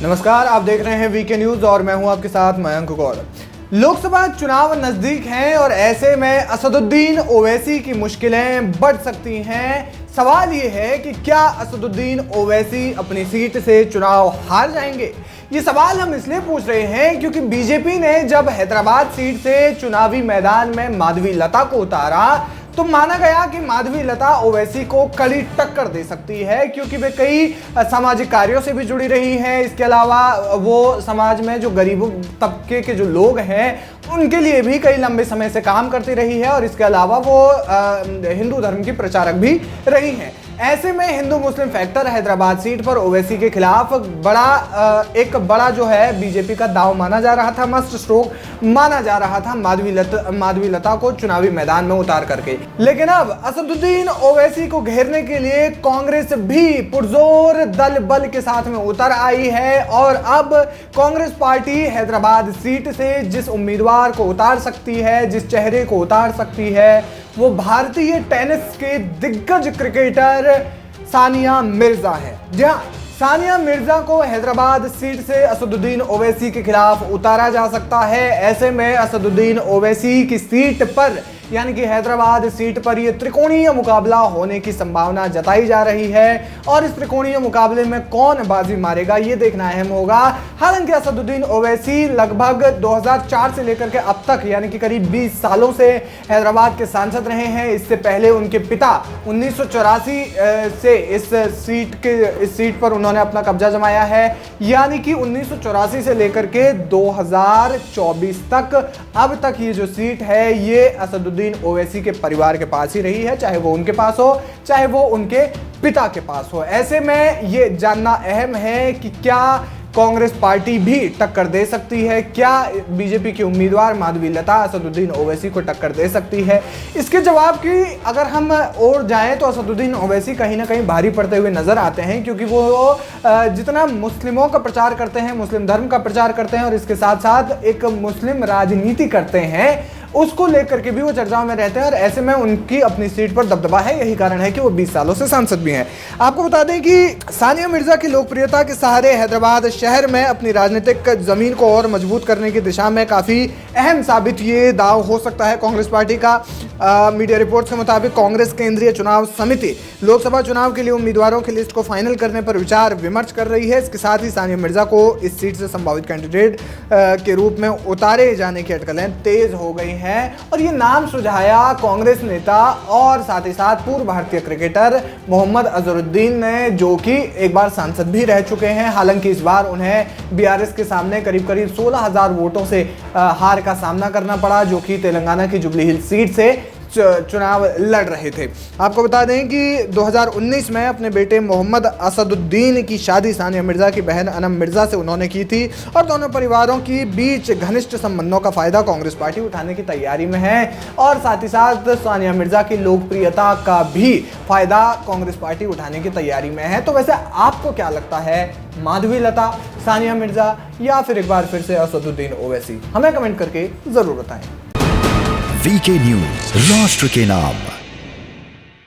नमस्कार, आप देख रहे हैं वीके न्यूज और मैं हूं आपके साथ मयंक गौर। लोकसभा चुनाव नजदीक हैं और ऐसे में असदुद्दीन ओवैसी की मुश्किलें बढ़ सकती हैं। सवाल ये है कि क्या असदुद्दीन ओवैसी अपनी सीट से चुनाव हार जाएंगे? ये सवाल हम इसलिए पूछ रहे हैं क्योंकि बीजेपी ने जब हैदराबाद सीट से चुनावी मैदान में माधवी लता को उतारा तो माना गया कि माधवी लता ओवैसी को कड़ी टक्कर दे सकती है, क्योंकि वे कई सामाजिक कार्यों से भी जुड़ी रही हैं। इसके अलावा वो समाज में जो गरीब तबके के जो लोग हैं उनके लिए भी कई लंबे समय से काम करती रही है और इसके अलावा वो हिंदू धर्म की प्रचारक भी रही हैं। ऐसे में हिंदू मुस्लिम फैक्टर हैदराबाद सीट पर ओवैसी के खिलाफ एक बड़ा जो है बीजेपी का दाव माना जा रहा था, मस्ट स्ट्रोक माना जा रहा था माधवी लता को चुनावी मैदान में उतार करके। लेकिन अब असदुद्दीन ओवैसी को घेरने के लिए कांग्रेस भी पुरजोर दल बल के साथ में उतर आई है और अब कांग्रेस पार्टी हैदराबाद सीट से जिस उम्मीदवार को उतार सकती है, जिस चेहरे को उतार सकती है, वो भारतीय टेनिस के दिग्गज क्रिकेटर सानिया मिर्जा है। जी हाँ, सानिया मिर्जा को हैदराबाद सीट से असदुद्दीन ओवैसी के खिलाफ उतारा जा सकता है। ऐसे में असदुद्दीन ओवैसी की सीट पर यानी कि हैदराबाद सीट पर यह त्रिकोणीय मुकाबला होने की संभावना जताई जा रही है और इस त्रिकोणीय मुकाबले में कौन बाजी मारेगा ये देखना अहम होगा। हालांकि असदुद्दीन ओवैसी लगभग 2004 से लेकर के अब तक यानी कि करीब 20 सालों से हैदराबाद के सांसद रहे हैं। इससे पहले उनके पिता 1984 से इस सीट पर उन्होंने अपना कब्जा जमाया है, यानी कि 1984 से लेकर के 2024 तक अब तक ये जो सीट है ये असदुद्दीन ओवैसी के परिवार के पास ही रही है, चाहे वो उनके पास हो चाहे वो उनके पिता के पास हो। ऐसे में ये जानना अहम है कि क्या कांग्रेस पार्टी भी टक्कर दे सकती है, क्या बीजेपी की उम्मीदवार माधवी लता असदुद्दीन ओवैसी को टक्कर दे सकती है। इसके जवाब की अगर हम और जाएं तो असदुद्दीन ओवैसी कहीं ना कहीं भारी पड़ते हुए नजर आते हैं, क्योंकि वो जितना मुस्लिमों का प्रचार करते हैं, मुस्लिम धर्म का प्रचार करते हैं और इसके साथ साथ एक मुस्लिम राजनीति करते हैं, उसको लेकर के भी वो चर्चाओं में रहते हैं और ऐसे में उनकी अपनी सीट पर दबदबा है। यही कारण है कि वो 20 सालों से सांसद भी हैं। आपको बता दें कि सानिया मिर्जा की लोकप्रियता के सहारे हैदराबाद शहर में अपनी राजनीतिक जमीन को और मजबूत करने की दिशा में काफ़ी अहम साबित ये दाव हो सकता है कांग्रेस पार्टी का। मीडिया रिपोर्ट्स के मुताबिक कांग्रेस केंद्रीय चुनाव समिति लोकसभा चुनाव के लिए उम्मीदवारों की लिस्ट को फाइनल करने पर विचार विमर्श कर रही है। इसके साथ ही सानिया मिर्जा को इस सीट से संभावित कैंडिडेट के रूप में उतारे जाने की अटकलें तेज हो गई हैं और ये नाम सुझाया कांग्रेस नेता और साथ ही साथ पूर्व भारतीय क्रिकेटर मोहम्मद अजहरुद्दीन ने, जो कि एक बार सांसद भी रह चुके हैं। हालांकि इस बार उन्हें बीआरएस के सामने करीब 16,000 वोटों से हार का सामना करना पड़ा, जो कि तेलंगाना की जुबली हिल्स सीट से चुनाव लड़ रहे थे। आपको बता दें कि 2019 में अपने बेटे मोहम्मद असदुद्दीन की शादी सानिया मिर्जा की बहन अनम मिर्जा से उन्होंने की थी और दोनों परिवारों के बीच घनिष्ठ संबंधों का फायदा कांग्रेस पार्टी उठाने की तैयारी में है और साथ ही साथ सानिया मिर्जा की लोकप्रियता का भी फायदा कांग्रेस पार्टी उठाने की तैयारी में है। तो वैसे आपको क्या लगता है, माधवी लता, सानिया मिर्जा या फिर एक बार फिर से असदुद्दीन ओवैसी? हमें कमेंट करके जरूर बताएं। वीके न्यूज, राष्ट्र के नाम।